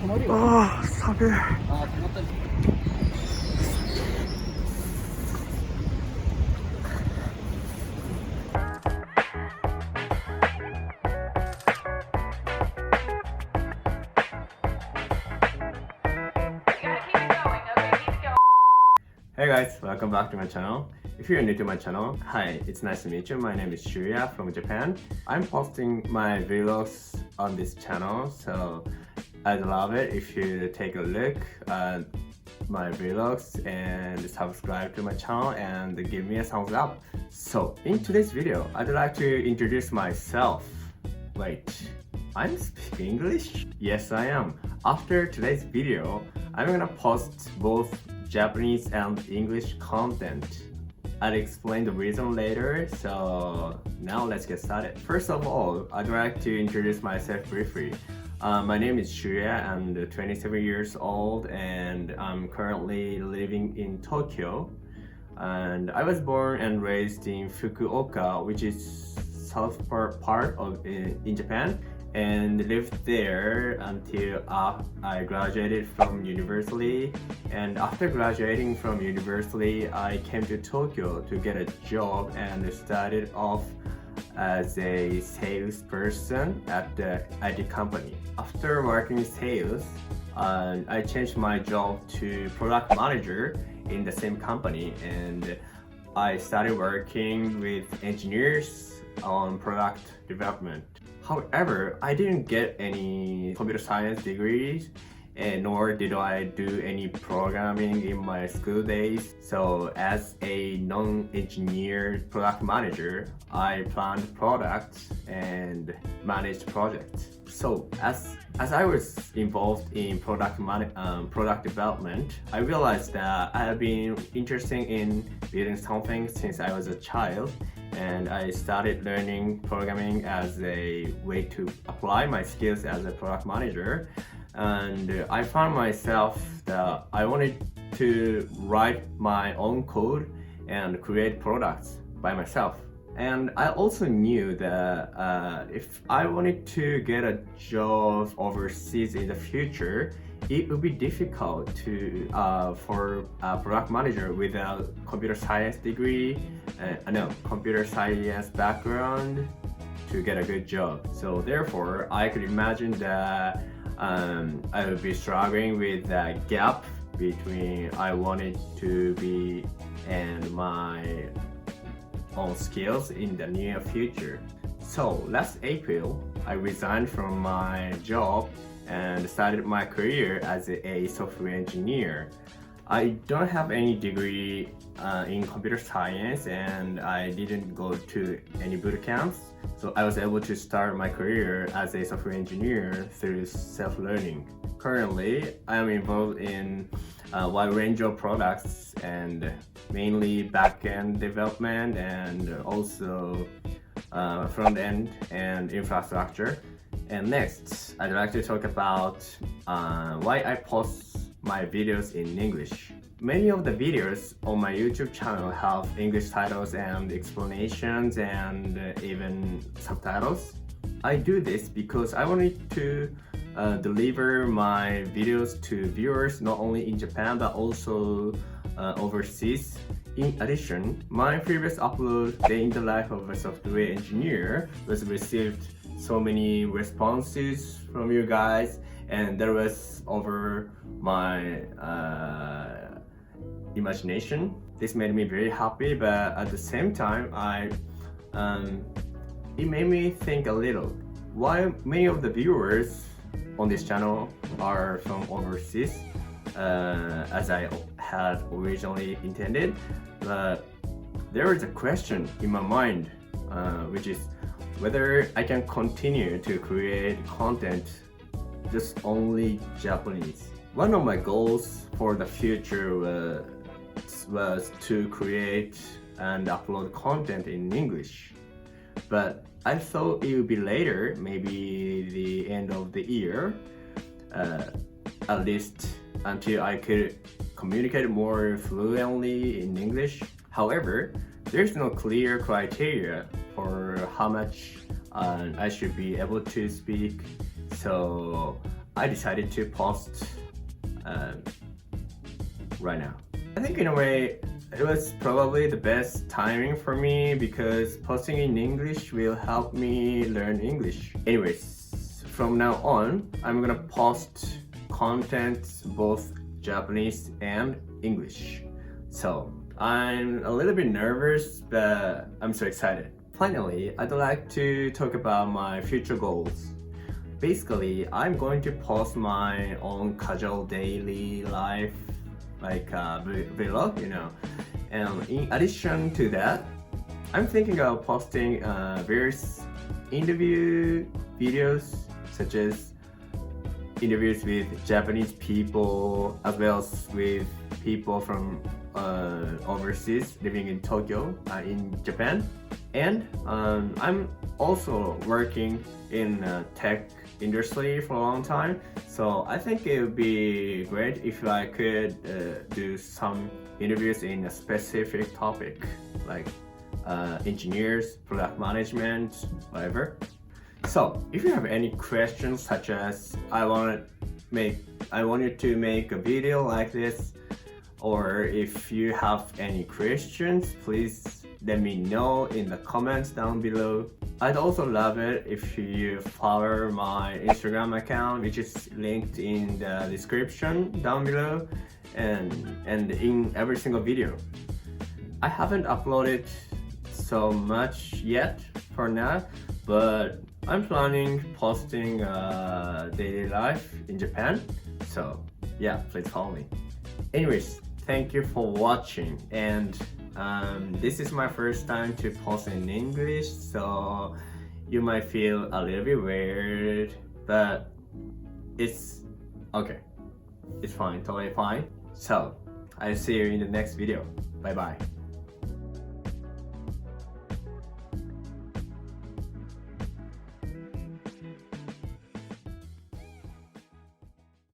아, 3일. Hey guys, welcome back to my channel. If you're new to my channel, hi, it's nice to meet you. My name is Shuya from Japan. I'm posting my vlogs on this channel, so I'd love it if you take a look at my vlogs and subscribe to my channel and give me a thumbs up. So in today's video, I'd like to introduce myself. Wait, I'm speaking English? Yes, I am. After today's video, I'm gonna post both Japanese and English content. I'll explain the reason later, so now let's get started. First of all, I'd like to introduce myself briefly. My name is Shuya, I'm 27 years old and I'm currently living in Tokyo. And I was born and raised in Fukuoka, which is south part of in Japan, and lived there until I graduated from university. And after graduating from university, I came to Tokyo to get a job and started off as a salesperson at the IT company. After working sales, I changed my job to product manager in the same company, and I started working with engineers on product development. However, I didn't get any computer science degrees, and nor did I do any programming in my school days. So as a non-engineer product manager, I planned products and managed projects. So as I was involved in product development, I realized that I have been interested in building something since I was a child, and I started learning programming as a way to apply my skills as a product manager. And I found myself that I wanted to write my own code and create products by myself. And I also knew that if I wanted to get a job overseas in the future, it would be difficult to for a product manager without computer science degree, computer science background to get a good job. So therefore, I could imagine that I would be struggling with that gap between I wanted to be and my own skills in the near future. So last April, I resigned from my job and started my career as a software engineer. I don't have any degree in computer science, and I didn't go to any boot camps. So I was able to start my career as a software engineer through self-learning. Currently, I am involved in a wide range of products, and mainly back-end development and also front-end and infrastructure. And next, I'd like to talk about why I post my videos in English. Many of the videos on my YouTube channel have English titles and explanations and even subtitles. I do this because I wanted to deliver my videos to viewers not only in Japan but also overseas. In addition, my previous upload, Day in the Life of a Software Engineer, was received so many responses from you guys, and that was over my imagination. This made me very happy, but at the same time, it made me think a little. Why many of the viewers on this channel are from overseas, as I had originally intended, but there is a question in my mind, which is whether I can continue to create content just only Japanese. One of my goals for the future was to create and upload content in English, but I thought it would be later, maybe the end of the year, at least until I could communicate more fluently in English. However, there's no clear criteria for how much I should be able to speak, so I decided to post right now. I think in a way it was probably the best timing for me because posting in English will help me learn English. Anyways, from now on, I'm gonna post content both Japanese and English. So I'm a little bit nervous, but I'm so excited. Finally, I'd like to talk about my future goals. Basically, I'm going to post my own casual daily life, like a vlog, And in addition to that, I'm thinking of posting various interview videos, such as interviews with Japanese people, as well as with people from overseas living in Tokyo, in Japan. And I'm also working in tech industry for a long time, so I think it would be great if I could do some interviews in a specific topic, like engineers, product management, whatever. So if you have any questions, such as I want you to make a video like this, or if you have any questions, please let me know in the comments down below. I'd also love it if you follow my Instagram account, which is linked in the description down below and in every single video. I haven't uploaded so much yet for now, but I'm planning posting daily life in Japan. So yeah, please follow me. Anyways, thank you for watching, and this is my first time to post in English, so you might feel a little bit weird, but it's okay. It's fine, totally fine. So I'll see you in the next video. Bye bye.